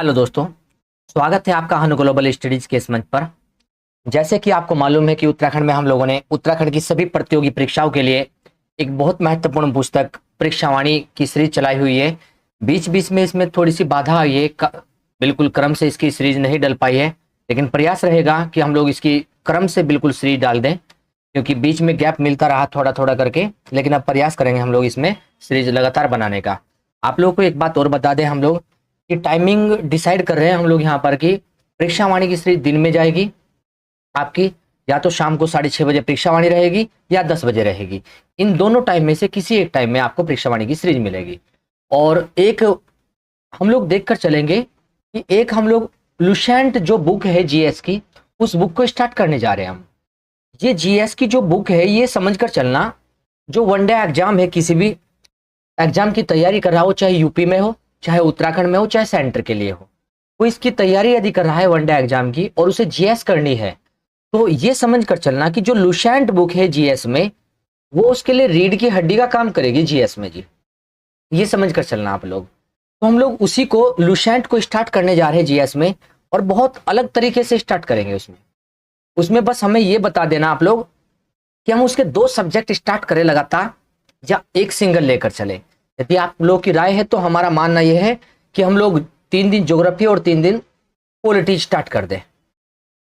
Hello दोस्तों, स्वागत है आपका अनु ग्लोबल स्टडीज के इस मंच पर। जैसे कि आपको मालूम है कि उत्तराखंड में हम लोगों ने उत्तराखंड की सभी प्रतियोगी परीक्षाओं के लिए एक बहुत महत्वपूर्ण पुस्तक परीक्षावाणी की सीरीज चलाई हुई है। बीच बीच में इसमें थोड़ी सी बाधा आई है, बिल्कुल क्रम से इसकी सीरीज नहीं डल पाई है, लेकिन प्रयास रहेगा कि हम लोग इसकी क्रम से बिल्कुल सीरीज डाल दें, क्योंकि बीच में गैप मिलता रहा थोड़ा थोड़ा करके। लेकिन अब प्रयास करेंगे हम लोग इसमें सीरीज लगातार बनाने का। आप लोगों को एक बात और बता दें, हम लोग कि टाइमिंग डिसाइड कर रहे हैं हम लोग यहाँ पर कि परीक्षावाणी की सीरीज दिन में जाएगी आपकी, या तो शाम को 6:30 बजे परीक्षावाणी रहेगी या 10 बजे रहेगी। इन दोनों टाइम में से किसी एक टाइम में आपको परीक्षावाणी की सीरीज मिलेगी। और एक हम लोग देखकर चलेंगे कि एक हम लोग लुसेंट जो बुक है जीएस की, उस बुक को स्टार्ट करने जा रहे हैं हम। ये जीएस की जो बुक है, ये समझकर चलना, जो वनडे एग्जाम है, किसी भी एग्जाम की तैयारी कर रहा हो, चाहे यूपी में हो, चाहे उत्तराखंड में हो, चाहे सेंटर के लिए हो, वो इसकी तैयारी यदि कर रहा है वनडे एग्जाम की और उसे जीएस करनी है, तो ये समझ कर चलना कि जो लुसेंट बुक है जीएस में, वो उसके लिए रीढ़ की हड्डी का काम करेगी जीएस में जी। ये समझ कर चलना आप लोग। तो हम लोग उसी को लुसेंट को स्टार्ट करने जा रहे हैं जीएस में, और बहुत अलग तरीके से स्टार्ट करेंगे उसमें। उसमें बस हमें ये बता देना आप लोग कि हम उसके 2 सब्जेक्ट स्टार्ट करें लगातार, या एक सिंगल लेकर चले। यदि आप लोग की राय है तो हमारा मानना यह है कि हम लोग 3 दिन ज्योग्राफी और 3 दिन पॉलिटी स्टार्ट कर दें।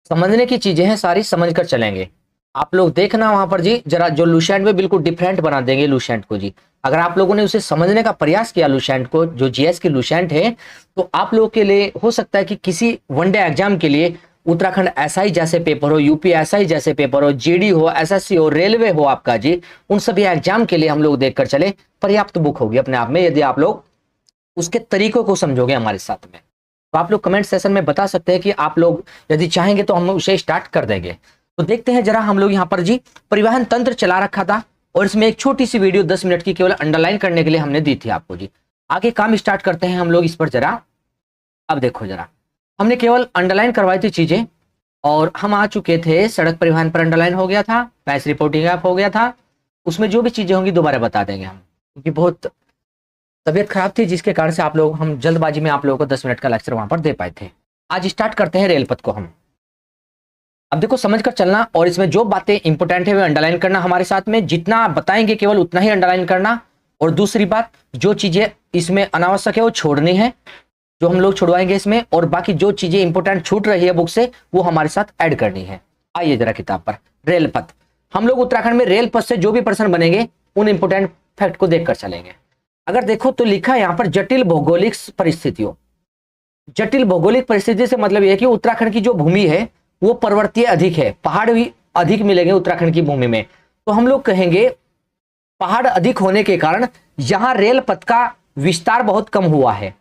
समझने की चीजें हैं, सारी समझ कर चलेंगे। आप लोग देखना वहां पर जी, जरा जो लुसेंट में बिल्कुल डिफरेंट बना देंगे लुसेंट को जी। अगर आप लोगों ने उसे समझने का प्रयास किया लुसेंट को, जो जीएस की लुसेंट है, तो आप लोगों के लिए हो सकता है कि किसी वनडे एग्जाम के लिए उत्तराखंड एसआई जैसे पेपर हो, यूपी एसआई जैसे पेपर हो, जीडी हो, एसएससी हो, रेलवे हो आपका जी, उन सभी एग्जाम के लिए हम लोग देखकर चले पर्याप्त बुक होगी अपने आप में, यदि आप लोग उसके तरीकों को समझोगे हमारे साथ में। तो आप लोग कमेंट सेशन में बता सकते हैं कि आप लोग यदि चाहेंगे तो हम उसे स्टार्ट कर देंगे। तो देखते हैं जरा, हम लोग यहाँ पर जी परिवहन तंत्र चला रखा था, और इसमें एक छोटी सी वीडियो 10 मिनट की केवल अंडरलाइन करने के लिए हमने दी थी आपको जी। आगे काम स्टार्ट करते हैं हम लोग इस पर जरा। अब देखो जरा, हमने केवल अंडरलाइन करवाई थी चीजें, और हम आ चुके थे सड़क परिवहन पर, अंडरलाइन हो गया था, पैस रिपोर्टिंग ऐप हो गया था। उसमें जो भी चीजें होंगी दोबारा बता देंगे हम, क्योंकि बहुत तबीयत खराब थी, जिसके कारण से आप लोग, हम जल्दबाजी में आप लोगों को 10 मिनट का लेक्चर वहां पर दे पाए थे। आज स्टार्ट करते हैं रेलपथ को हम। अब देखो समझ कर चलना, और इसमें जो बातें इंपोर्टेंट है वे अंडरलाइन करना हमारे साथ में, जितना बताएंगे केवल उतना ही अंडरलाइन करना। और दूसरी बात, जो चीजें इसमें अनावश्यक है वो छोड़नी है, जो हम लोग छुड़वाएंगे इसमें, और बाकी जो चीजें इंपोर्टेंट छूट रही है बुक से, वो हमारे साथ ऐड करनी है। आइए जरा किताब पर, रेलपथ। हम लोग उत्तराखंड में रेल पथ से जो भी प्रश्न बनेंगे उन इंपोर्टेंट फैक्ट को देखकर चलेंगे। अगर देखो तो लिखा है यहाँ पर जटिल भौगोलिक परिस्थितियों। जटिल भौगोलिक परिस्थिति से मतलब यह है कि उत्तराखंड की जो भूमि है वो पर्वतीय अधिक है, पहाड़ भी अधिक मिलेंगे उत्तराखंड की भूमि में। तो हम लोग कहेंगे पहाड़ अधिक होने के कारण यहां रेल पथ का विस्तार बहुत कम हुआ है।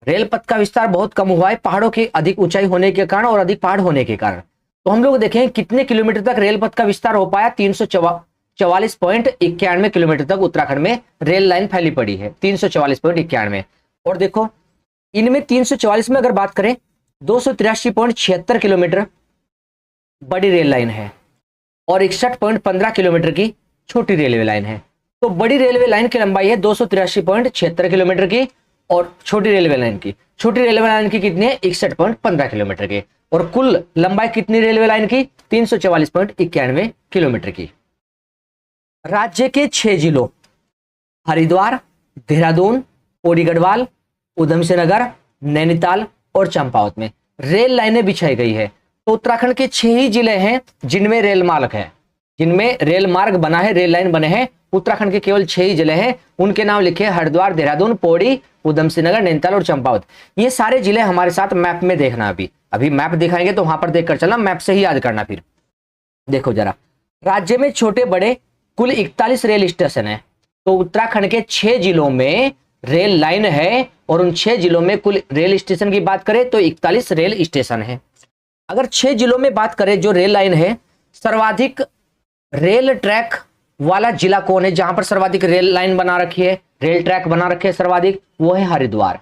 रेल पथ का विस्तार बहुत कम हुआ है पहाड़ों की अधिक ऊंचाई होने के कारण और अधिक पहाड़ होने के कारण। तो हम लोग देखें कितने किलोमीटर तक रेल पथ का विस्तार हो पाया, 344.91 किलोमीटर तक उत्तराखंड में रेल लाइन फैली पड़ी है, 344.91। और देखो इनमें 344 में अगर बात करें, 283.76 किलोमीटर बड़ी रेल लाइन है, और 61.15 किलोमीटर की छोटी रेलवे लाइन है। तो बड़ी रेलवे लाइन की लंबाई है 283.76 किलोमीटर की, और छोटी रेलवे लाइन की कितनी है, 61.15 किलोमीटर की। और कुल लंबाई कितनी रेलवे लाइन की, 344.91 किलोमीटर की। राज्य के 6 जिलों हरिद्वार, देहरादून, पौड़ी गढ़वाल, ऊधम सिंह नगर, नैनीताल और चंपावत में रेल लाइनें बिछाई गई है। तो उत्तराखंड के 6 ही जिले हैं जिनमें रेल मार्ग है, जिनमें रेल मार्ग बना है, रेल लाइन बने हैं। उत्तराखंड के केवल 6 ही जिले हैं, उनके नाम लिखे हरिद्वार, देहरादून, पौड़ी, ऊधम सिंह नगर, नैनीताल और चंपावत। ये सारे जिले हमारे साथ मैप में देखना। अभी मैप दिखाएंगे तो वहां पर देखकर चलना, मैप से ही याद करना। फिर देखो जरा, राज्य में छोटे बड़े कुल 41 रेल स्टेशन है। तो उत्तराखंड के 6 जिलों में रेल लाइन है, और उन 6 जिलों में कुल रेल स्टेशन की बात करें तो 41 रेल स्टेशन है। अगर 6 जिलों में बात करें जो रेल लाइन है, सर्वाधिक रेल ट्रैक वाला जिला कौन है, जहां पर सर्वाधिक रेल लाइन बना रखी है, रेल ट्रैक बना रखे है सर्वाधिक, वो है हरिद्वार।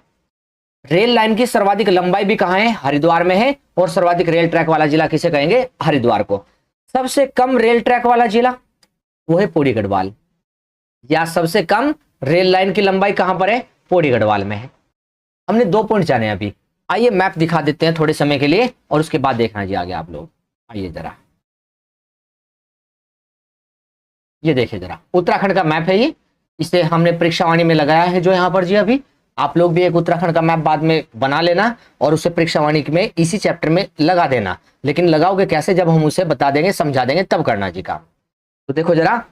रेल लाइन की सर्वाधिक लंबाई भी कहां है, हरिद्वार में है, और सर्वाधिक रेल ट्रैक वाला जिला किसे कहेंगे, हरिद्वार को। सबसे कम रेल ट्रैक वाला जिला वो है पौड़ी गढ़वाल, या सबसे कम रेल लाइन की लंबाई कहां पर है, पौड़ी गढ़वाल में है। हमने 2 पॉइंट जाने अभी। आइए मैप दिखा देते हैं थोड़े समय के लिए और उसके बाद देखना जी आगे आप लोग। आइए जरा, ये देखिए जरा, उत्तराखंड का मैप है ये, इसे हमने परीक्षावाणी में लगाया है जो यहाँ पर जी। अभी आप लोग भी एक उत्तराखंड का मैप बाद में बना लेना और उसे परीक्षावाणी में इसी चैप्टर में लगा देना। लेकिन लगाओगे कैसे, जब हम उसे बता देंगे, समझा देंगे, तब करना जी काम। तो देखो जरा,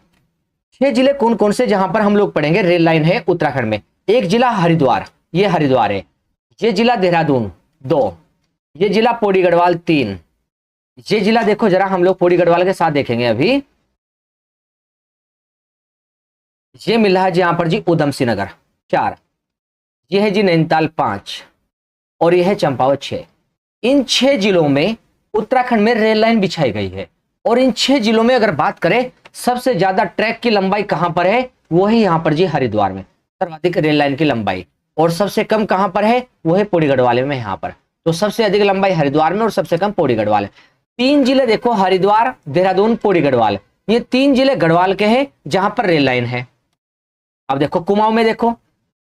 6 जिले कौन कौन से जहां पर हम लोग पढ़ेंगे रेल लाइन है उत्तराखंड में। एक जिला हरिद्वार, ये हरिद्वार है। ये जिला देहरादून 2, ये जिला पौड़ी गढ़वाल 3, ये जिला देखो जरा, हम लोग पौड़ी गढ़वाल के साथ देखेंगे अभी। ये मिला है जी यहाँ पर जी उधम सिंह नगर 4, ये है जी नैनीताल 5 और ये है चंपावत 6। इन 6 जिलों में उत्तराखंड में रेल लाइन बिछाई गई है। और इन 6 जिलों में अगर बात करें सबसे ज्यादा ट्रैक की लंबाई कहां पर है, वो है यहाँ पर जी हरिद्वार में सर्वाधिक रेल लाइन की लंबाई। और सबसे कम कहां पर है, वो है पौड़ी गढ़वाल में यहाँ पर। तो सबसे अधिक लंबाई हरिद्वार में और सबसे कम पौड़ी गढ़वाल। 3 जिले देखो, हरिद्वार, देहरादून, पौड़ी गढ़वाल, ये 3 जिले गढ़वाल के हैं जहां पर रेल लाइन है। अब देखो कुमाऊं में देखो,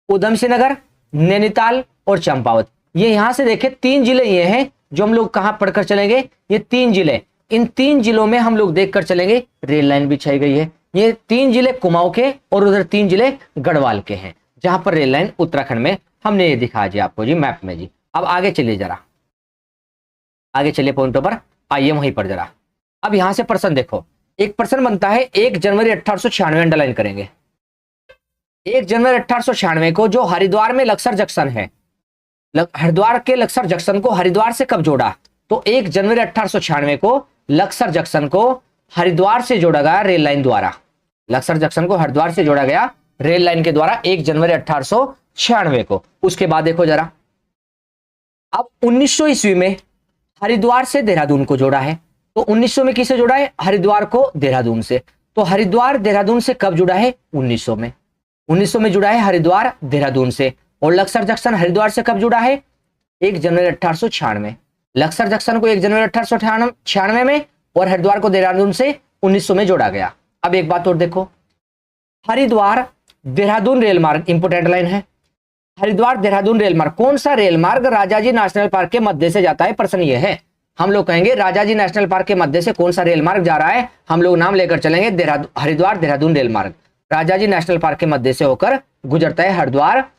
उधम सिंह नगर, नैनीताल और चंपावत, ये यहां से देखे 3 जिले ये हैं जो हम लोग कहां पढ़कर चलेंगे, ये 3 जिले। इन 3 जिलों में हम लोग देखकर चलेंगे रेल लाइन बिछाई गई है। ये 3 जिले कुमाऊं के और उधर 3 जिले गढ़वाल के हैं जहां पर रेल लाइन उत्तराखंड में हमने ये दिखाया जी आपको जी मैप में जी। अब आगे चलिए जरा, आगे चलिए पॉइंटों पर, आइए वहीं पर जरा। अब यहां से प्रश्न देखो, एक प्रश्न बनता है 1 जनवरी 1896 अंडरलाइन करेंगे। 1 जनवरी 1896 को जो हरिद्वार में लक्सर जंक्शन है, हरिद्वार के लक्सर जंक्शन को हरिद्वार से कब जोड़ा, तो 1 जनवरी 1896 को लक्सर जंक्शन को हरिद्वार से जोड़ा गया रेल लाइन द्वारा। लक्सर जंक्शन को हरिद्वार से जोड़ा गया रेल लाइन के द्वारा 1 जनवरी 1896 को। उसके बाद देखो जरा, अब 1900 ईस्वी में हरिद्वार से देहरादून को जोड़ा है। तो 1900 में किसे जोड़ा है, हरिद्वार को देहरादून से। तो हरिद्वार देहरादून से कब जुड़ा है, 1900 में। 1900 में जुड़ा है हरिद्वार देहरादून से। और लक्सर जंक्शन हरिद्वार से कब जुड़ा है, 1 जनवरी 1896। लक्सर जंक्शन को 1 जनवरी 1896 में और हरिद्वार को देहरादून से 1900 में जोड़ा गया। अब एक बात और देखो, हरिद्वार देहरादून रेल मार्ग इंपोर्टेंट लाइन है। हरिद्वार देहरादून रेल मार्ग, कौन सा रेल मार्ग राजाजी नेशनल पार्क के मध्य से जाता है, प्रश्न ये है। हम लोग कहेंगे राजाजी नेशनल पार्क के मध्य से कौन सा रेल मार्ग जा रहा है, हम लोग नाम लेकर चलेंगे हरिद्वार देहरादून रेल मार्ग। राजाजी नेशनल पार्क के मध्य से होकर गुजरता है हरिद्वार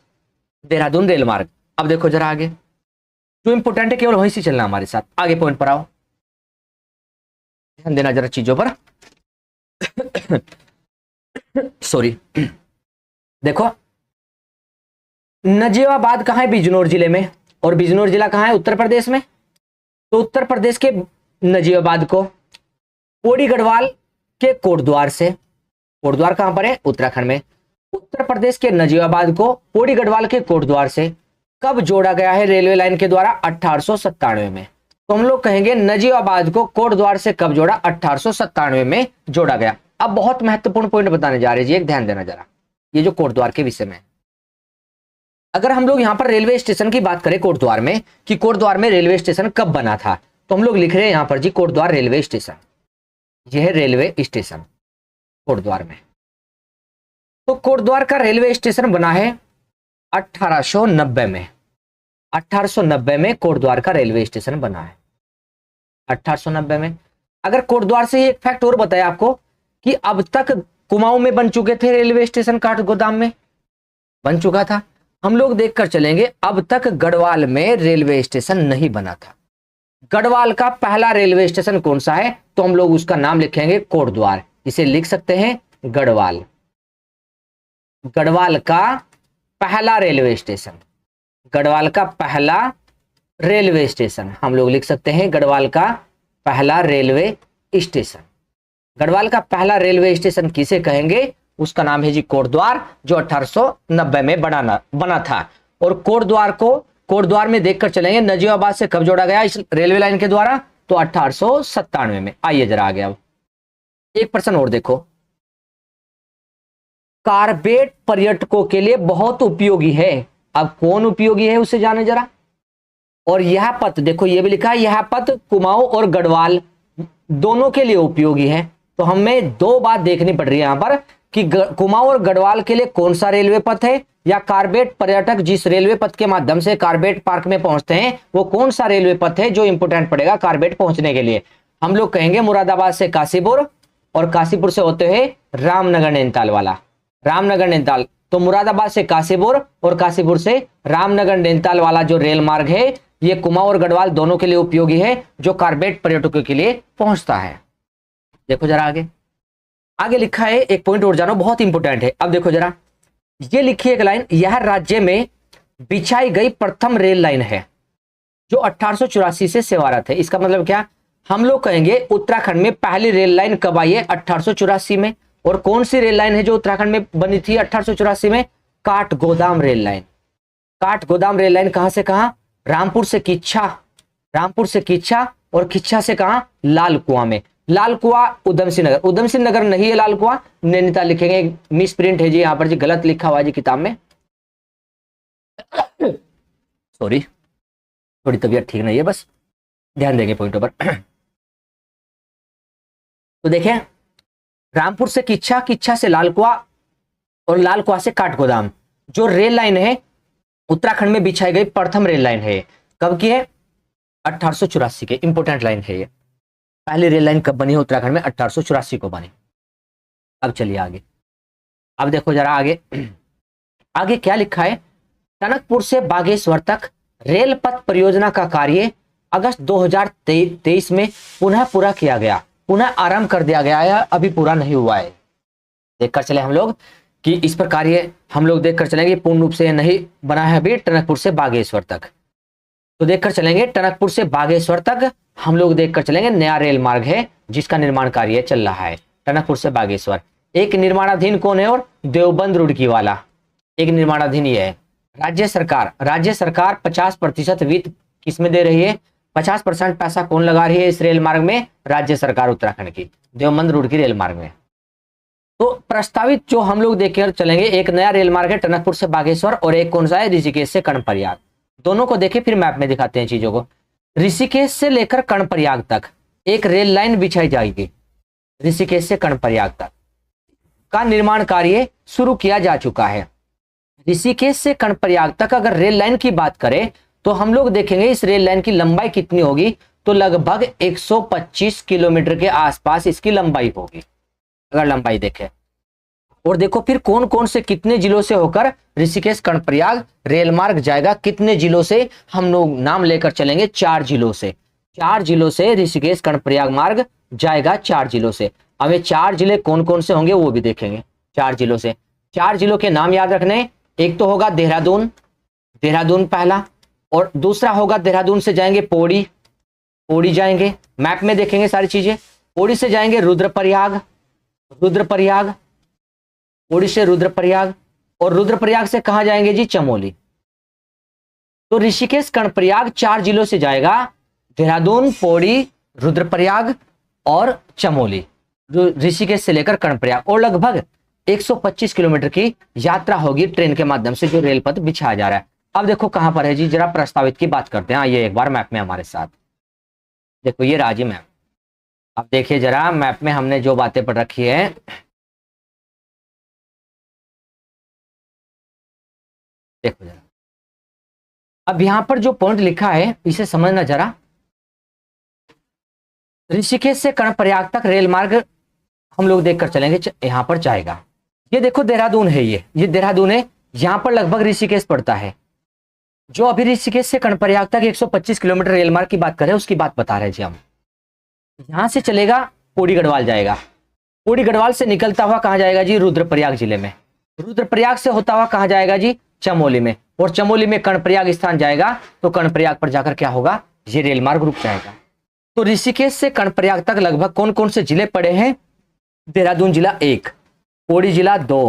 देहरादून रेल मार्ग। अब देखो जरा आगे, जो इंपोर्टेंट है केवल वहीं से चलना हमारे साथ। आगे पॉइंट पर आओ, ध्यान देना जरा चीजों पर। सॉरी, देखो नजीबाबाद कहां है, बिजनौर जिले में। और बिजनौर जिला कहां है, उत्तर प्रदेश में। तो उत्तर प्रदेश के नजीबाबाद को पौड़ी गढ़वाल के कोटद्वार से, कोटद्वार कहां पर है, उत्तराखंड में। उत्तर प्रदेश के नजीबाबाद को पौड़ी गढ़वाल के कोटद्वार से कब जोड़ा गया है रेलवे लाइन के द्वारा, 1897 में। तो हम लोग कहेंगे नजीबाबाद को कोटद्वार से कब जोड़ा, 1897 में जोड़ा गया। अब बहुत महत्वपूर्ण पॉइंट बताने जा रहे हैं जी, एक ध्यान देना जरा, ये जो कोटद्वार के विषय में। अगर हम लोग यहाँ पर रेलवे स्टेशन की बात करें कोटद्वार में, कि कोटद्वार में रेलवे स्टेशन कब बना था, तो हम लोग लिख रहे हैं यहाँ पर जी कोटद्वार रेलवे स्टेशन। यह है रेलवे स्टेशन कोटद्वार में। तो कोटद्वार का रेलवे स्टेशन बना है 1890 में। 1890 में कोटद्वार का रेलवे स्टेशन बना है, 1890 में। अगर कोटद्वार से एक फैक्ट और बताया आपको कि अब तक कुमाऊं में बन चुके थे रेलवे स्टेशन, काठगोदाम में बन चुका था। हम लोग देखकर चलेंगे, अब तक गढ़वाल में रेलवे स्टेशन नहीं बना था। गढ़वाल का पहला रेलवे स्टेशन कौन सा है, तो हम लोग उसका नाम लिखेंगे कोटद्वार। इसे लिख सकते हैं गढ़वाल। गढ़वाल का पहला रेलवे स्टेशन, गढ़वाल का पहला रेलवे स्टेशन हम लोग लिख सकते हैं गढ़वाल का पहला रेलवे स्टेशन। गढ़वाल का पहला रेलवे स्टेशन किसे कहेंगे, उसका नाम है जी कोटद्वार, जो 1890 में बना था। और कोटद्वार में देखकर चलेंगे नजीबाबाद से कब जोड़ा गया इस रेलवे लाइन के द्वारा, तो 1897 में। आइए जरा आगे, अब एक प्रश्न और देखो, कारबेट पर्यटकों के लिए बहुत उपयोगी है। अब कौन उपयोगी है उसे जाने जरा। और यह पथ देखो, ये भी लिखा है, यह पथ कुमाऊं और गढ़वाल दोनों के लिए उपयोगी है। तो हमें दो बात देखनी पड़ रही है यहाँ पर कि कुमाऊं और गढ़वाल के लिए कौन सा रेलवे पथ है, या कार्बेट पर्यटक जिस रेलवे पथ के माध्यम से कार्बेट पार्क में पहुंचते हैं वो कौन सा रेलवे पथ है जो इंपोर्टेंट पड़ेगा कार्बेट पहुंचने के लिए। हम लोग कहेंगे मुरादाबाद से काशीपुर और काशीपुर से होते हुए रामनगर नैनीताल वाला, रामनगर नैनीताल। तो मुरादाबाद से काशीपुर और काशीपुर से रामनगर नैनीताल वाला जो रेल मार्ग है ये कुमाऊं और गढ़वाल दोनों के लिए उपयोगी है, जो कार्बेट पर्यटकों के लिए पहुंचता है। देखो जरा आगे, आगे लिखा है, एक पॉइंट और जानो, बहुत इंपोर्टेंट है। अब देखो जरा, ये लिखी एक लाइन, यह राज्य में बिछाई गई प्रथम रेल लाइन है जो 1884 से सेवारत है। इसका मतलब क्या, हम लोग कहेंगे उत्तराखंड में पहली रेल लाइन कब आई है, 1884 में। और कौन सी रेल लाइन है जो उत्तराखंड में बनी थी 1884 में, Kathgodam rail line. Kathgodam rail line कहां से कहां, रामपुर से किच्छा, रामपुर से किच्छा और किच्छा से कहां, लाल कुआं में। लाल कुआं उधम सिंह नगर, उधम सिंह नगर नहीं है लाल कुआं, नैनीताल लिखेंगे, मिस प्रिंट है जी यहाँ पर जी, गलत लिखा हुआ जी किताब में, सॉरी, थोड़ी तबीयत ठीक नहीं है, बस ध्यान देंगे पॉइंटों पर। तो देखें, रामपुर से किच्छा, किच्छा से लाल कुआं और लाल कुआं से काठगोदाम जो रेल लाइन है उत्तराखंड में बिछाई गई प्रथम रेल लाइन है। कब की है, 1884 के, इंपोर्टेंट लाइन है ये। पहली रेल लाइन कब बनी है उत्तराखंड में, 1884 को बनी। अब चलिए आगे, अब देखो जरा आगे, आगे क्या लिखा है, टनकपुर से बागेश्वर तक रेल पथ परियोजना का कार्य अगस्त 2023 में पुनः पूरा किया गया, पुनः आरंभ कर दिया गया है, अभी पूरा नहीं हुआ है। देखकर चले हम लोग कि इस पर कार्य हम लोग देखकर चलेंगे, पूर्ण रूप से नहीं बना है अभी टनकपुर से बागेश्वर तक। तो देखकर चलेंगे टनकपुर से बागेश्वर तक हम लोग देखकर चलेंगे, नया रेल मार्ग है जिसका निर्माण कार्य चल रहा है टनकपुर से बागेश्वर। एक निर्माणाधीन कौन है, और देवबंद रुड़की वाला एक निर्माणाधीन ये है। राज्य सरकार, राज्य सरकार 50% वित्त किसमें दे रही है, 50% पैसा कौन लगा रही है इस रेल मार्ग में, राज्य सरकार उत्तराखंड की, देवबंद रुड़की रेल मार्ग में। तो प्रस्तावित जो हम लोग देखकर चलेंगे, एक नया रेल मार्ग है टनकपुर से बागेश्वर और एक कौन सा है, ऋषिकेश से कर्णप्रयाग। दोनों को देखें फिर मैप में दिखाते हैं चीजों को। ऋषिकेश से लेकर कर्णप्रयाग तक एक रेल लाइन बिछाई जाएगी, ऋषिकेश से कर्णप्रयाग तक का निर्माण कार्य शुरू किया जा चुका है। ऋषिकेश से कर्णप्रयाग तक अगर रेल लाइन की बात करें तो हम लोग देखेंगे इस रेल लाइन की लंबाई कितनी होगी, तो लगभग 125 किलोमीटर के आसपास इसकी लंबाई होगी, अगर लंबाई देखें। और देखो फिर कौन कौन से कितने जिलों से होकर ऋषिकेश कर्णप्रयाग रेल मार्ग जाएगा, कितने जिलों से हम लोग नाम लेकर चलेंगे, 4 जिलों से, 4 जिलों से ऋषिकेश कर्णप्रयाग मार्ग जाएगा, 4 जिलों से। अब ये 4 जिले कौन कौन से होंगे वो भी देखेंगे, 4 जिलों से। 4 जिलों के नाम याद रखने, एक तो होगा देहरादून, देहरादून पहला, और दूसरा होगा देहरादून से जाएंगे पौड़ी, पौड़ी जाएंगे, मैप में देखेंगे सारी चीजें। पौड़ी से जाएंगे रुद्रप्रयाग, रुद्रप्रयाग, पौड़ी से रुद्रप्रयाग, और रुद्रप्रयाग से कहां जाएंगे जी, चमोली। तो ऋषिकेश कर्णप्रयाग 4 जिलों से जाएगा, देहरादून, पौड़ी, रुद्रप्रयाग और चमोली, ऋषिकेश से लेकर कर्णप्रयाग। और लगभग 125 किलोमीटर की यात्रा होगी ट्रेन के माध्यम से जो रेल पथ बिछाया जा रहा है। अब देखो कहां पर है जी, जरा प्रस्तावित की बात करते हैं। आइए एक बार मैप में हमारे साथ, देखो ये राजी मैप। अब देखिए जरा मैप में हमने जो बातें पढ़ रखी है, देखो जरा। अब यहां पर जो पॉइंट लिखा है इसे समझना जरा। ऋषिकेश से कर्णप्रयाग तक रेल मार्ग हम लोग देखकर चलेंगे, यहां पर जाएगा। ये देखो देहरादून है, ये देहरादून है, यहां पर लगभग ऋषिकेश पड़ता है। जो अभी ऋषिकेश से कर्णप्रयाग तक 125 किलोमीटर रेल मार्ग की बात करें उसकी बात बता रहे जी हम। यहां से चलेगा पौड़ी गढ़वाल जाएगा, पौड़ी गढ़वाल से निकलता हुआ कहां जाएगा जी, रुद्रप्रयाग जिले में। रुद्रप्रयाग से होता हुआ कहां जाएगा जी, चमोली में। और चमोली में कर्णप्रयाग स्थान जाएगा, तो कर्णप्रयाग पर जाकर क्या होगा, ये रेल मार्ग रुक जाएगा। तो ऋषिकेश से कर्णप्रयाग तक लगभग कौन कौन से जिले पड़े हैं, देहरादून जिला 1, पौड़ी जिला 2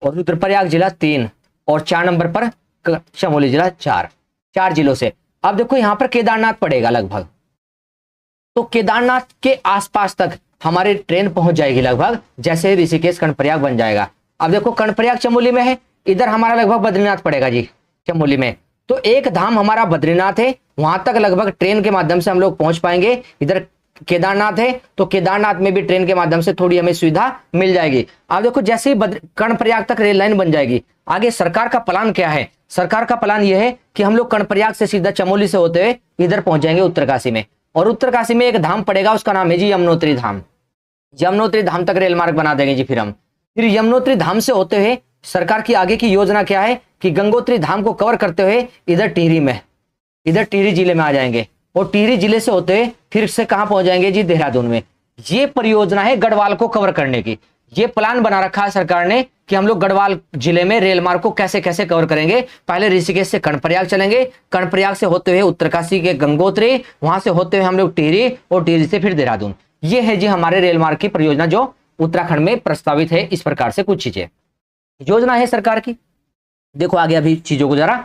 और रुद्रप्रयाग जिला 3 और 4 नंबर पर चमोली जिला 4, 4 जिलों से। अब देखो यहां पर केदारनाथ पड़ेगा लगभग, तो केदारनाथ के आसपास तक हमारी ट्रेन पहुंच जाएगी लगभग, जैसे ऋषिकेश कर्णप्रयाग बन जाएगा। अब देखो कर्णप्रयाग चमोली में है, इधर हमारा लगभग बद्रीनाथ पड़ेगा जी चमोली में। तो एक धाम हमारा बद्रीनाथ है, वहां तक लगभग ट्रेन के माध्यम से हम लोग पहुंच पाएंगे। इधर केदारनाथ है तो केदारनाथ में भी ट्रेन के माध्यम से थोड़ी हमें सुविधा मिल जाएगी। आप देखो जैसे ही कर्णप्रयाग तक रेल लाइन बन जाएगी, आगे सरकार का प्लान क्या है? सरकार का प्लान यह है कि हम लोग कर्णप्रयाग से सीधा चमोली से होते हुए इधर पहुंच जाएंगे उत्तरकाशी में, और उत्तरकाशी में एक धाम पड़ेगा, उसका नाम है जी यमुनोत्री धाम। यमुनोत्री धाम तक रेल मार्ग बना देंगे जी। फिर यमुनोत्री धाम से होते हुए सरकार की आगे की योजना क्या है कि गंगोत्री धाम को कवर करते हुए इधर टिहरी जिले में आ जाएंगे, और टिहरी जिले से होते हुए फिर से कहां पहुंच जाएंगे जी? देहरादून में। ये परियोजना है गढ़वाल को कवर करने की। ये प्लान बना रखा है सरकार ने कि हम लोग गढ़वाल जिले में रेल मार्ग को कैसे कैसे कवर करेंगे। पहले ऋषिकेश से कर्णप्रयाग चलेंगे, कर्णप्रयाग से होते हुए उत्तरकाशी के गंगोत्री, वहां से होते हुए हम लोग टिहरी, और टिहरी से फिर देहरादून। ये है जी हमारे रेल मार्ग की परियोजना जो उत्तराखंड में प्रस्तावित है। इस प्रकार से कुछ चीजें योजना है सरकार की। देखो आगे अभी चीजों को जरा,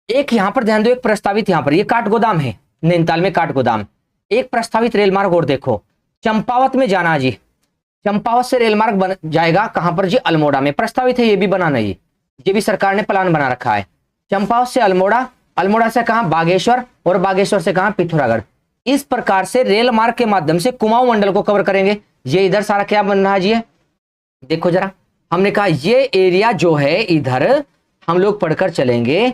एक यहां पर ध्यान दो, एक प्रस्तावित यहां पर ये काठगोदाम है, नैनीताल में काठगोदाम। एक प्रस्तावित रेल मार्ग और देखो, चंपावत में जाना जी, चंपावत से रेल मार्ग बन जाएगा कहां पर जी? अल्मोड़ा में। प्रस्तावित है ये भी बनाना, ये भी सरकार ने प्लान बना रखा है। चंपावत से अल्मोड़ा, अल्मोड़ा से कहां? बागेश्वर, और बागेश्वर से कहां? पिथौरागढ़। इस प्रकार से रेल मार्ग के माध्यम से कुमाऊं मंडल को कवर करेंगे। ये इधर सारा क्या बन रहा है जी? देखो जरा, हमने कहा ये एरिया जो है इधर हम लोग पढ़कर चलेंगे,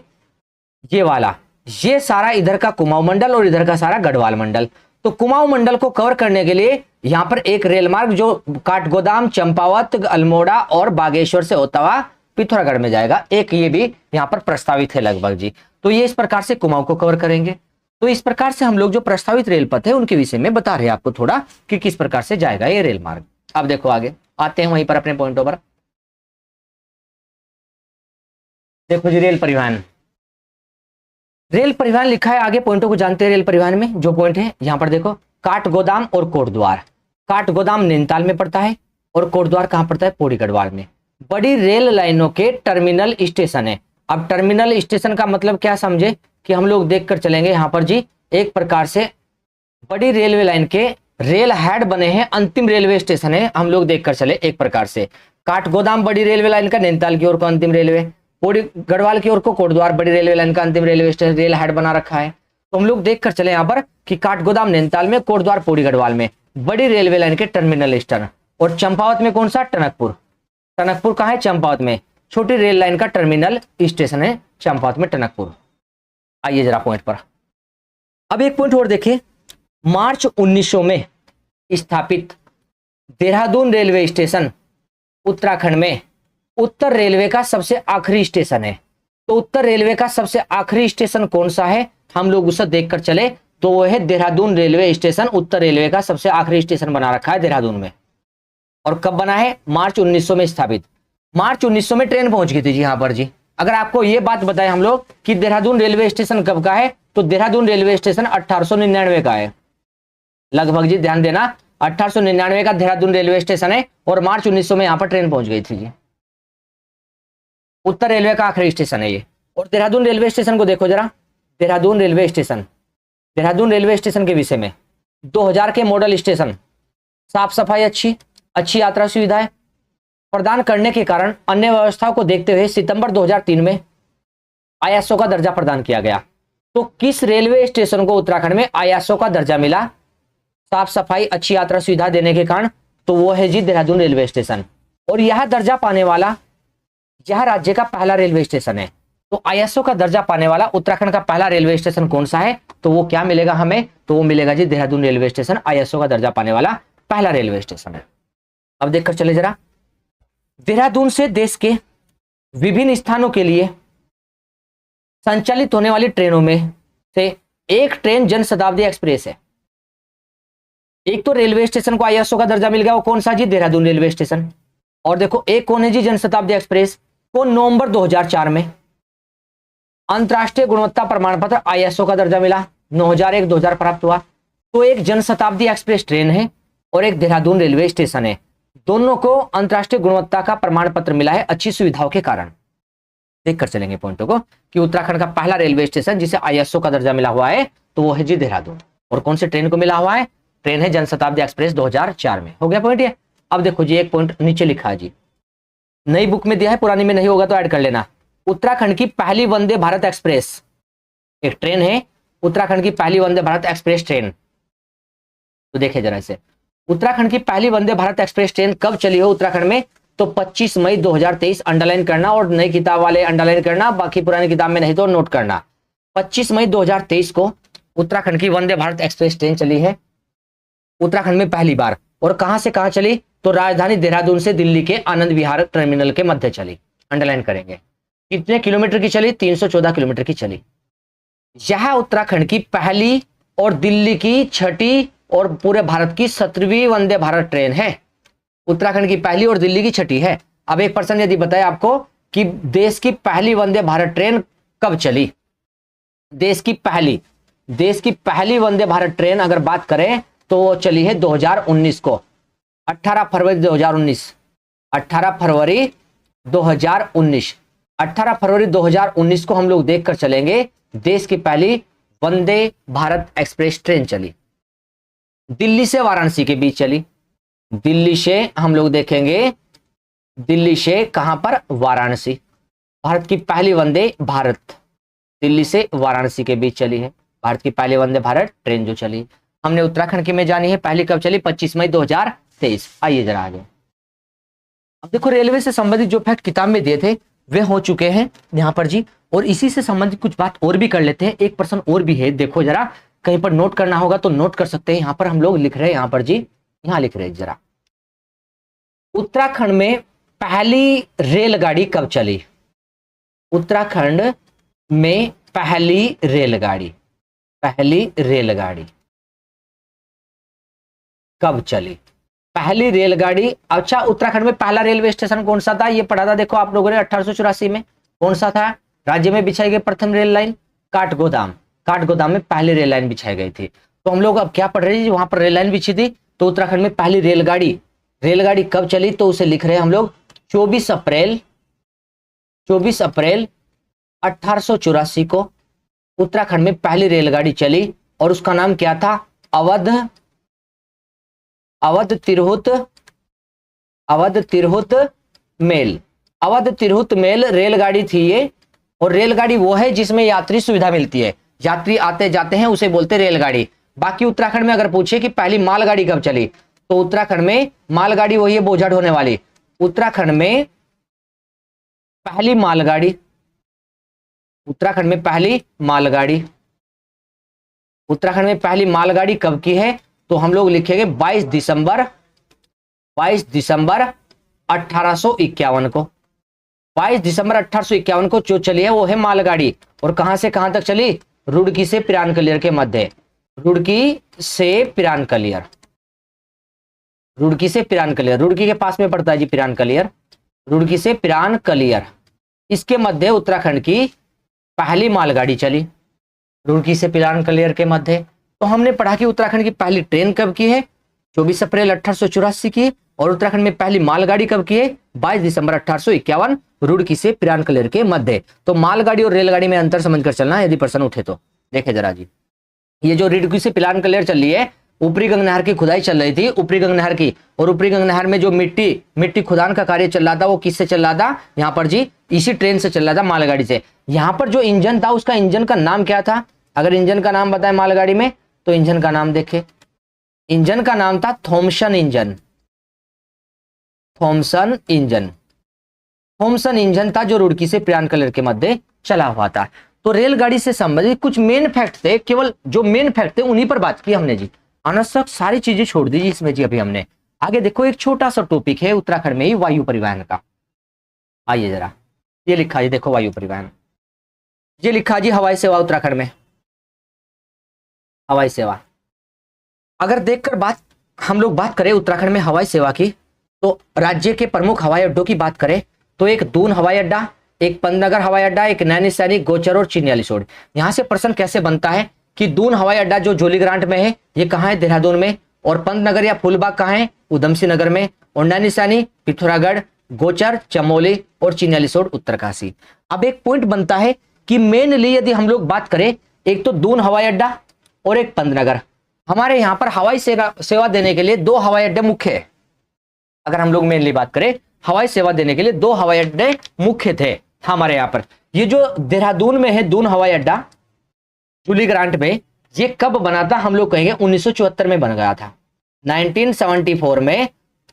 ये वाला, ये सारा इधर का कुमाऊं मंडल और इधर का सारा गढ़वाल मंडल। तो कुमाऊं मंडल को कवर करने के लिए यहां पर एक रेल मार्ग जो काठगोदाम, चंपावत, अल्मोड़ा और बागेश्वर से होता हुआ पिथौरागढ़ में जाएगा, एक ये भी यहां पर प्रस्तावित है लगभग जी। तो ये इस प्रकार से कुमाऊं को कवर करेंगे। तो इस प्रकार से हम लोग जो प्रस्तावित रेल पथ है उनके विषय में बता रहे हैं आपको थोड़ा कि किस प्रकार से जाएगा ये रेल मार्ग। अब देखो आगे आते हैं वहीं पर अपने पॉइंटों पर। देखो जी रेल परिवहन, रेल परिवहन लिखा है, आगे पॉइंटों को जानते हैं। रेल परिवहन में जो पॉइंट है यहां पर देखो, काठगोदाम और कोटद्वार। काठगोदाम नैनीताल में पड़ता है और कोटद्वार कहां पड़ता है? पौड़ी गढ़वाल में। बड़ी रेल लाइनों के टर्मिनल स्टेशन है। अब टर्मिनल स्टेशन का मतलब क्या समझे कि हम लोग देखकर चलेंगे यहां पर जी, एक प्रकार से बड़ी रेलवे लाइन के रेल हेड बने हैं, अंतिम रेलवे स्टेशन है, हम लोग देखकर चले एक प्रकार से। काठगोदाम बड़ी रेलवे लाइन का नैनीताल की ओर को अंतिम रेलवे, पौड़ी गढ़वाल की ओर को कोटद्वार बड़ी रेलवे लाइन का अंतिम रेलवे स्टेशन, रेल हेड बना रखा है। तो हम लोग देखकर चले यहाँ पर कि काठगोदाम नैनीताल में, कोटद्वार पौड़ी गढ़वाल में बड़ी रेलवे लाइन के टर्मिनल स्टेशन। और चंपावत में कौन सा? टनकपुर। टनकपुर कहाँ है? चंपावत में। छोटी रेल लाइन का टर्मिनल स्टेशन है चंपावत में, टनकपुर। आइए जरा पॉइंट पर। अब एक पॉइंट और देखिए, मार्च 1900 में स्थापित देहरादून रेलवे स्टेशन उत्तराखंड में उत्तर रेलवे का सबसे आखिरी स्टेशन है। तो उत्तर रेलवे का सबसे आखिरी स्टेशन कौन सा है, हम लोग उसे देखकर चले, तो वो है देहरादून रेलवे स्टेशन। उत्तर रेलवे का सबसे आखिरी स्टेशन बना रखा है देहरादून में। और कब बना है? मार्च 1900 में स्थापित। मार्च 1900 में ट्रेन पहुंच गई थी जी यहाँ पर जी। अगर आपको ये बात बताएं हम लोग कि देहरादून रेलवे स्टेशन कब का है, तो देहरादून रेलवे स्टेशन 1899 का है लगभग जी, ध्यान देना। 1899 का देहरादून रेलवे स्टेशन है और मार्च 1900 में यहाँ पर ट्रेन पहुंच गई थी जी। उत्तर रेलवे का आखिरी स्टेशन है ये। और देहरादून रेलवे स्टेशन को देखो जरा, Dehradun railway station, Dehradun railway station के विषय में 2000 के मॉडल स्टेशन, साफ सफाई अच्छी यात्रा सुविधाएं प्रदान करने के कारण अन्य व्यवस्थाओं को देखते हुए सितंबर 2003 में आईएसओ का दर्जा प्रदान किया गया। तो किस रेलवे स्टेशन को उत्तराखंड में आईएसओ का दर्जा मिला साफ सफाई अच्छी यात्रा सुविधा देने के कारण? तो वो है जी देहरादून रेलवे स्टेशन। और यह दर्जा पाने वाला यह राज्य का पहला रेलवे स्टेशन है। तो आईएसओ का दर्जा पाने वाला उत्तराखंड का पहला रेलवे स्टेशन कौन सा है, तो वो क्या मिलेगा हमें, तो वो मिलेगा जी देहरादून रेलवे स्टेशन, आईएसओ का दर्जा पाने वाला पहला रेलवे स्टेशन है। अब देखकर चले जरा, देहरादून से देश के विभिन्न स्थानों के लिए संचालित होने वाली ट्रेनों में से एक ट्रेन जनशताब्दी एक्सप्रेस है। एक तो रेलवे स्टेशन को आईएसओ का दर्जा मिल गया, वो कौन सा जी, देहरादून रेलवे स्टेशन। और देखो एक कौन है जी जनशताब्दी एक्सप्रेस, को नवंबर 2004 में अंतरराष्ट्रीय गुणवत्ता प्रमाण पत्र आईएसओ का दर्जा मिला, 2001-2000 प्राप्त हुआ। तो एक जनशताब्दी एक्सप्रेस ट्रेन है और एक देहरादून रेलवे स्टेशन है, दोनों को अंतरराष्ट्रीय गुणवत्ता का प्रमाण पत्र मिला है अच्छी सुविधाओं के कारण। देखकर चलेंगे पॉइंटों को कि उत्तराखंड का पहला रेलवे स्टेशन जिसे आईएसओ का दर्जा मिला हुआ है तो वो है जी देहरादून। और कौन से ट्रेन को मिला हुआ है, ट्रेन है जनशताब्दी एक्सप्रेस 2004 में। हो गया पॉइंट ये। अब देखो जी एक पॉइंट नीचे लिखा है जी, नई बुक में दिया है, पुरानी में नहीं होगा तो ऐड कर लेना। उत्तराखंड की पहली वंदे भारत एक्सप्रेस एक ट्रेन है, उत्तराखंड की पहली वंदे भारत एक्सप्रेस ट्रेन तो देखिए जरा इसे, उत्तराखंड की पहली वंदे भारत एक्सप्रेस ट्रेन कब चली हो उत्तराखंड में, तो 25 मई 2023 अंडरलाइन करना, और नई किताब वाले अंडरलाइन करना, बाकी पुरानी किताब में नहीं तो नोट करना। 25 मई 2023 को उत्तराखंड की वंदे भारत एक्सप्रेस ट्रेन चली है उत्तराखंड में पहली बार। और कहां से कहां चली, तो राजधानी देहरादून से दिल्ली के आनंद विहार टर्मिनल के मध्य चली। अंडरलाइन करेंगे। कितने किलोमीटर की चली, 314 किलोमीटर की चली। यह उत्तराखंड की पहली और दिल्ली की छठी और पूरे भारत की 17वीं वंदे भारत ट्रेन है। उत्तराखंड की पहली और दिल्ली की छठी है। अब एक पर्सन यदि बताए आपको कि देश की पहली वंदे भारत ट्रेन कब चली, देश की पहली वंदे भारत ट्रेन अगर बात करें तो वो चली है 2019 को, 18 फरवरी 2019, 18 फरवरी 2019, 18 फरवरी 2019 को हम लोग देखकर चलेंगे देश की पहली वंदे भारत एक्सप्रेस ट्रेन चली। दिल्ली से वाराणसी के बीच चली। दिल्ली से हम लोग देखेंगे, दिल्ली से कहां पर, वाराणसी। भारत की पहली वंदे भारत दिल्ली से वाराणसी के बीच चली है, भारत की पहली वंदे भारत ट्रेन जो चली। हमने उत्तराखंड की में जानी है, पहली कब चली, 25 मई 2023। आइए जरा आगे। अब देखो रेलवे से संबंधित जो फैक्ट किताब में दिए थे वे हो चुके हैं यहां पर जी, और इसी से संबंधित कुछ बात और भी कर लेते हैं। एक पर्सन और भी है, देखो जरा, कहीं पर नोट करना होगा तो नोट कर सकते हैं। यहां पर हम लोग लिख रहे हैं, यहां पर जी, यहां लिख रहे हैं जरा, उत्तराखंड में पहली रेलगाड़ी कब चली, उत्तराखंड में पहली रेलगाड़ी कब चली, पहली रेलगाड़ी। अच्छा, उत्तराखंड में पहला रेलवे स्टेशन कौन सा था, ये पढ़ा था देखो आप लोगों ने 1884 में। कौन सा था, राज्य में बिछाई गई प्रथम रेल लाइन, काठगोदाम में पहली रेल लाइन बिछाई गई थी। तो हम लोग अब क्या पढ़ रहे हैं, वहां पर रेल लाइन बिछी थी, तो उत्तराखंड में पहली रेलगाड़ी कब चली, तो उसे लिख रहे हैं हम लोग 24 अप्रैल 1884 को उत्तराखंड में पहली रेलगाड़ी चली, और उसका नाम क्या था, अवध तिरहुत मेल रेलगाड़ी थी ये। और रेलगाड़ी वो है जिसमें यात्री सुविधा मिलती है, यात्री आते जाते हैं, उसे बोलते रेलगाड़ी। बाकी उत्तराखंड में अगर पूछे कि पहली मालगाड़ी कब चली, तो उत्तराखंड में मालगाड़ी वही है बोझा ढोने वाली। उत्तराखंड में पहली मालगाड़ी कब की है, तो हम लोग लिखेंगे 22 दिसंबर 1851 को। 22 दिसंबर 1851 को जो चली है वो है मालगाड़ी। और कहां से कहां तक चली, रुड़की से पिरानकलियर के मध्य, रुड़की के पास में पड़ता है जी पिरानकलियर, रुड़की से पिरानकलियर, इसके मध्य उत्तराखंड की पहली मालगाड़ी चली, रुड़की से पिरानकलियर के मध्य। तो हमने पढ़ा कि उत्तराखंड की पहली ट्रेन कब की है, 24 अप्रैल 1884 की, और उत्तराखंड में पहली मालगाड़ी कब की है, 22 दिसंबर 1851, रुड़की से पिरानकलियर के मध्य। तो मालगाड़ी और रेलगाड़ी में अंतर समझकर चलना यदि प्रश्न उठे तो। देखे जरा जी, ये जो रुड़की से पिरानकलियर चल रही है, ऊपरी गंगा नहर की खुदाई चल रही थी, ऊपरी गंगा नहर की, और ऊपरी गंगा नहर में जो मिट्टी खुदान का कार्य चल रहा था वो किससे चल रहा था, यहाँ पर जी इसी ट्रेन से चल रहा था, मालगाड़ी से। यहाँ पर जो इंजन था उसका इंजन का नाम क्या था, अगर इंजन का नाम बताए मालगाड़ी में, तो इंजन का नाम देखे, इंजन का नाम था थॉमसन इंजन था, जो रुड़की से पिरानकलियर के मध्य चला हुआ था। तो रेलगाड़ी से संबंधित कुछ मेन फैक्ट थे, केवल जो मेन फैक्ट थे उन्हीं पर बात की हमने जी, अनावश्यक सारी चीजें छोड़ दी जी इसमें जी। अभी हमने आगे देखो, एक छोटा सा टॉपिक है उत्तराखंड में ही वायु परिवहन का। आइए जरा, ये लिखा जी, देखो वायु परिवहन, ये लिखा जी हवाई सेवा उत्तराखंड में, हवाई सेवा। अगर देखकर हम लोग बात करें उत्तराखंड में हवाई सेवा की, तो राज्य के प्रमुख हवाई अड्डों की बात करें तो एक दून हवाई अड्डा, एक पंतनगर हवाई अड्डा, एक नैनीसैनी, गोचर और चिन्यालीसोड़। यहां से प्रश्न कैसे बनता है कि दून हवाई अड्डा जो जोलीग्रांट में है, ये कहां है, देहरादून में, और पंतनगर या फूलबाग कहां है, उधमसिंह नगर में, और नैनीसैनी, पिथौरागढ़, गोचर, चमोली और चिन्यालीसोड़ उत्तरकाशी। अब एक पॉइंट बनता है कि मेनली यदि हम लोग बात करें, एक तो दून हवाई अड्डा और एक पंतनगर, हमारे यहाँ पर हवाई सेवा देने के लिए 2 हवाई अड्डे मुख्य है। अगर हम लोग मेनली बात करें, हवाई सेवा देने के लिए 2 हवाई अड्डे मुख्य थे हमारे यहाँ पर। ये जो देहरादून में है दून हवाई अड्डा, जूली ग्रांट में, ये कब बना था, हम लोग कहेंगे 1974 में बन गया था। 1974 में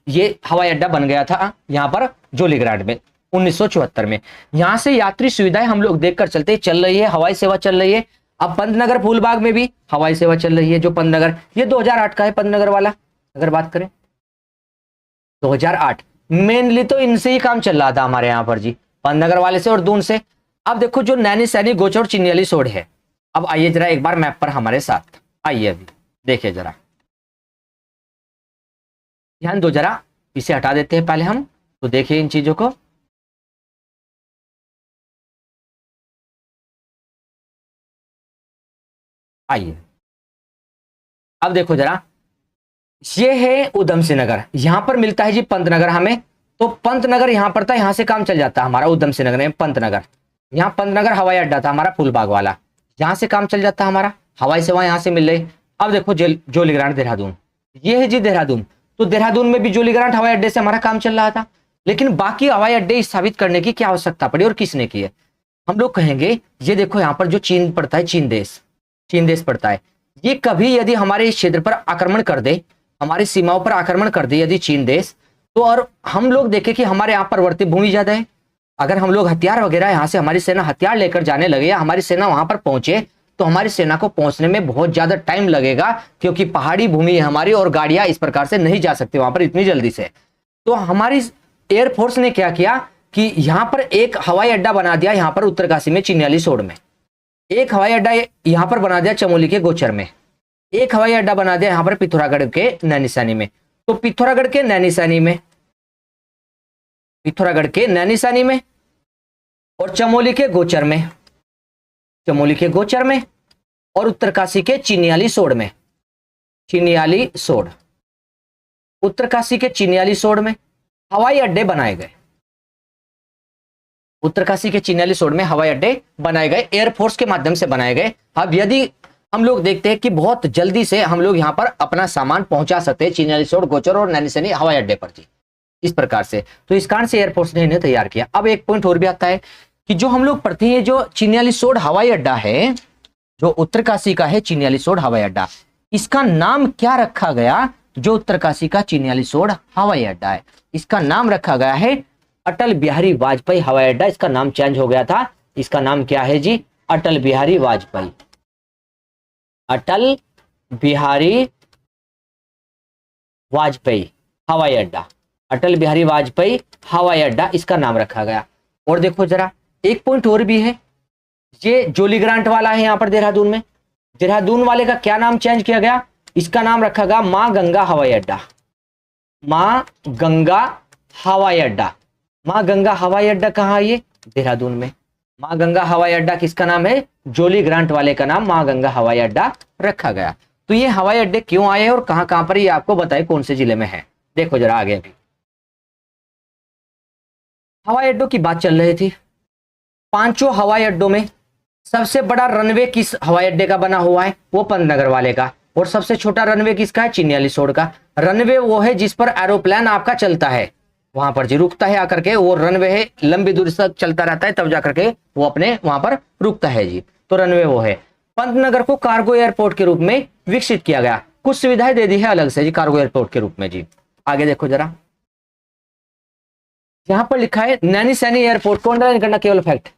ये हवाई अड्डा बन गया था यहाँ पर जोलीग्रांट में 1974 में। यहां से यात्री सुविधाएं हम लोग देखकर चलते चल रही है, हवाई सेवा चल रही है। अब पंतनगर फूलबाग में भी हवाई सेवा चल रही है। जो पंतनगर, ये 2008 का है पंतनगर वाला, अगर बात करें 2008 मेनली तो इनसे ही काम चल रहा था हमारे यहाँ पर जी, पंतनगर वाले से और दून से। अब देखो जो नैनी सैनी गोचर और चिन्याली सोड है। अब आइए जरा एक बार मैप पर हमारे साथ आइए, अभी देखिए जरा, ध्यान दो जरा, इसे हटा देते हैं पहले हम, तो देखिए इन चीजों को। आइए अब देखो जरा, ये है उधम सिंह नगर, यहां पर मिलता है जी पंतनगर हमें। तो पंतनगर यहां पर था, यहां से काम चल जाता है हमारा उधम सिंह नगर में पंतनगर। यहाँ पंतनगर हवाई अड्डा था हमारा फूलबाग वाला, यहां से काम चल जाता है हमारा, हवाई सेवा यहां से मिल रही। अब देखो जोलीग्रांट देहरादून, ये है जी देहरादून। तो देहरादून में भी जोलीग्रांट हवाई अड्डे से हमारा काम चल रहा था, लेकिन बाकी हवाई अड्डे स्थापित करने की क्या आवश्यकता पड़ी और किसने की है? हम लोग कहेंगे ये देखो यहाँ पर जो चीन पड़ता है, चीन देश पड़ता है। ये कभी यदि हमारे इस क्षेत्र पर आक्रमण कर दे, हमारी सीमाओं पर आक्रमण कर दे यदि चीन देश, तो और हम लोग देखें कि हमारे यहाँ पर्वतीय भूमि ज्यादा है, अगर हम लोग हथियार वगैरह यहाँ से हमारी सेना हथियार लेकर जाने लगे या हमारी सेना वहां पर पहुंचे, तो हमारी सेना को पहुंचने में बहुत ज्यादा टाइम लगेगा, क्योंकि पहाड़ी भूमि है हमारी और गाड़ियां इस प्रकार से नहीं जा सकती वहां पर इतनी जल्दी से। तो हमारी एयरफोर्स ने क्या किया कि यहाँ पर एक हवाई अड्डा बना दिया, यहाँ पर उत्तरकाशी में चिन्याली सोड में एक हवाई अड्डा यहाँ पर बना दिया, चमोली के गोचर में एक हवाई अड्डा बना दिया, यहाँ पर पिथौरागढ़ के नैनीसैनी में। तो पिथौरागढ़ के नैनीसैनी में और चमोली के गोचर में और उत्तरकाशी के चिन्याली सोड उत्तरकाशी के चिन्याली सोड में हवाई अड्डे बनाए गए। उत्तरकाशी के चिन्याली सोड में हवाई अड्डे बनाए गए, एयरफोर्स के माध्यम से बनाए गए। अब यदि हम लोग देखते हैं कि बहुत जल्दी से हम लोग यहाँ पर अपना सामान पहुंचा सकते हैं चिन्याली सोड, गोचर और नैनीसैनी हवाई अड्डे पर जी, इस प्रकार से। तो इस कारण से एयरफोर्स ने इन्हें तैयार किया। अब एक पॉइंट और भी आता है कि जो हम लोग पढ़ते हैं, जो चिन्याली सोड हवाई अड्डा है, जो उत्तरकाशी का है चिन्याली सोड हवाई अड्डा, इसका नाम क्या रखा गया? जो उत्तरकाशी का चिन्याली सोड हवाई अड्डा है, इसका नाम रखा गया है अटल बिहारी वाजपेयी हवाई अड्डा। इसका नाम चेंज हो गया था, इसका नाम क्या है जी? अटल बिहारी वाजपेयी हवाई अड्डा, अटल बिहारी वाजपेयी हवाई अड्डा, इसका नाम रखा गया। और देखो जरा एक पॉइंट और भी है, ये जोलीग्रांट वाला है यहाँ पर देहरादून में, देहरादून वाले का क्या नाम चेंज किया गया? इसका नाम रखा गया मां गंगा हवाई अड्डा। मां गंगा हवाई अड्डा कहाँ है? ये देहरादून में। मां गंगा हवाई अड्डा किसका नाम है? जोलीग्रांट वाले का नाम मां गंगा हवाई अड्डा रखा गया। तो ये हवाई अड्डे क्यों आए और कहां कहां पर, ये आपको बताए कौन से जिले में है। देखो जरा आगे भी हवाई अड्डों की बात चल रही थी। पांचों हवाई अड्डों में सबसे बड़ा रनवे किस हवाई अड्डे का बना हुआ है? वो पंतनगर वाले का। और सबसे छोटा रनवे किसका है? चिन्याली सोड का। रनवे वो है जिस पर एरोप्लेन आपका चलता है, वहां पर जी रुकता है आकर के, वो रनवे है, लंबी दूरी तक चलता रहता है तब जाकर के वो अपने वहां पर रुकता है जी, तो रनवे वो है। पंतनगर को कार्गो एयरपोर्ट के रूप में विकसित किया गया, कुछ सुविधाएं दे दी है अलग से जी कार्गो एयरपोर्ट के रूप में जी। आगे देखो जरा, यहां पर लिखा है नैनीसैनी एयरपोर्ट को अंडरलाइन करना केवल फैक्ट।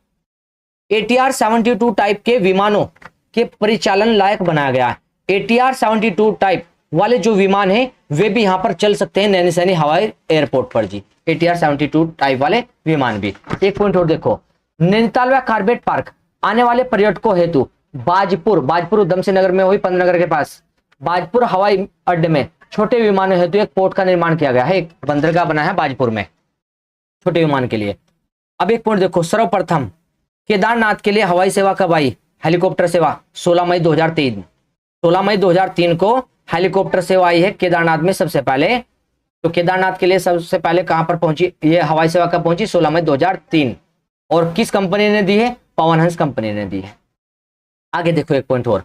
ATR 72 टाइप के विमानों के परिचालन लायक बनाया गया। ATR 72 टाइप वाले जो विमान हैं वे भी यहां पर चल सकते हैं नैनीसैनी हवाई एयरपोर्ट पर जी, ATR 72 टाइप वाले विमान भी। एक पॉइंट और देखो, नैनीताल व कार्बेट पार्क आने वाले पर्यटकों हेतु बाजपुर उधम सिंह नगर में, वही पंतनगर के पास बाजपुर हवाई अड्डे में छोटे विमानों हेतु एक पोर्ट का निर्माण किया गया है, एक बंदरगाह बना है बाजपुर में छोटे विमान के लिए। अब एक पॉइंट देखो, सर्वप्रथम केदारनाथ के लिए हवाई सेवा कब आई? हेलीकॉप्टर सेवा 16 मई 2003। 16 मई 2003 को हेलीकॉप्टर सेवा आई है केदारनाथ में सबसे पहले। तो केदारनाथ के लिए सबसे पहले कहां पर पहुंची ये हवाई सेवा? कब पहुंची? 16 मई 2003। और किस कंपनी ने दी है? पवन हंस कंपनी ने दी है। आगे देखो एक पॉइंट और,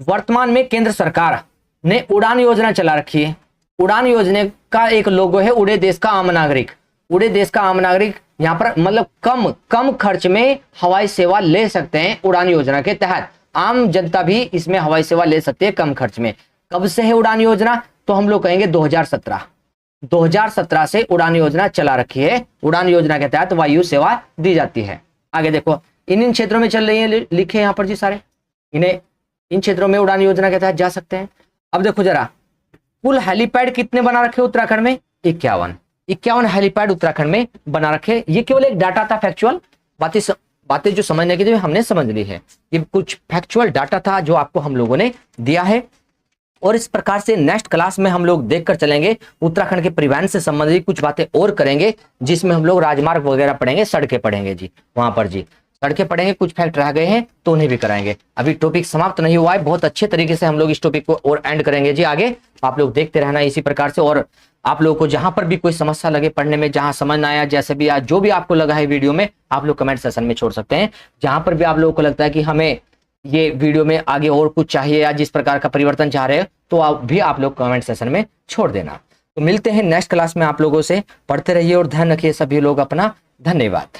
वर्तमान में केंद्र सरकार ने उड़ान योजना चला रखी है। उड़ान योजना का एक लोगो है उड़े देश का आम नागरिक। उड़े देश का आम नागरिक यहाँ पर मतलब कम खर्च में हवाई सेवा ले सकते हैं उड़ान योजना के तहत। आम जनता भी इसमें हवाई सेवा ले सकती है कम खर्च में। कब से है उड़ान योजना? तो हम लोग कहेंगे 2017 से उड़ान योजना चला रखी है। उड़ान योजना के तहत वायु सेवा दी जाती है। आगे देखो, इन क्षेत्रों में चल रही है, लिखे यहाँ पर जी सारे, इन्हें इन क्षेत्रों में उड़ान योजना के तहत जा सकते हैं। अब देखो जरा, कुल हेलीपैड कितने बना रखे उत्तराखंड में? 51 हेलीपैड उत्तराखंड में बना रखे। ये केवल एक डाटा था, फैक्चुअल बातें जो समझने की थी हमने समझ ली है। ये कुछ फैक्चुअल डाटा था जो आपको हम लोगों ने दिया है। और इस प्रकार से नेक्स्ट क्लास में हम लोग देखकर चलेंगे, उत्तराखंड के परिवहन से संबंधित कुछ बातें और करेंगे, जिसमें हम लोग राजमार्ग वगैरह पढ़ेंगे, सड़कें पढ़ेंगे जी, वहां पर जी सड़कें पढ़ेंगे, कुछ फैक्ट रह गए हैं तो उन्हें भी कराएंगे। अभी टॉपिक समाप्त नहीं हुआ है, बहुत अच्छे तरीके से हम लोग इस टॉपिक को और एंड करेंगे जी। आगे आप लोग देखते रहना इसी प्रकार से। और आप लोगों को जहां पर भी कोई समस्या लगे पढ़ने में, जहां समझ ना आया, जैसे भी आज जो भी आपको लगा है वीडियो में, आप लोग कमेंट सेक्शन में छोड़ सकते हैं। जहां पर भी आप लोगों को लगता है कि हमें ये वीडियो में आगे और कुछ चाहिए या जिस प्रकार का परिवर्तन चाह रहे हो, तो आप लोग कमेंट सेक्शन में छोड़ देना। तो मिलते हैं नेक्स्ट क्लास में आप लोगों से। पढ़ते रहिए और ध्यान रखिए सभी लोग अपना। धन्यवाद।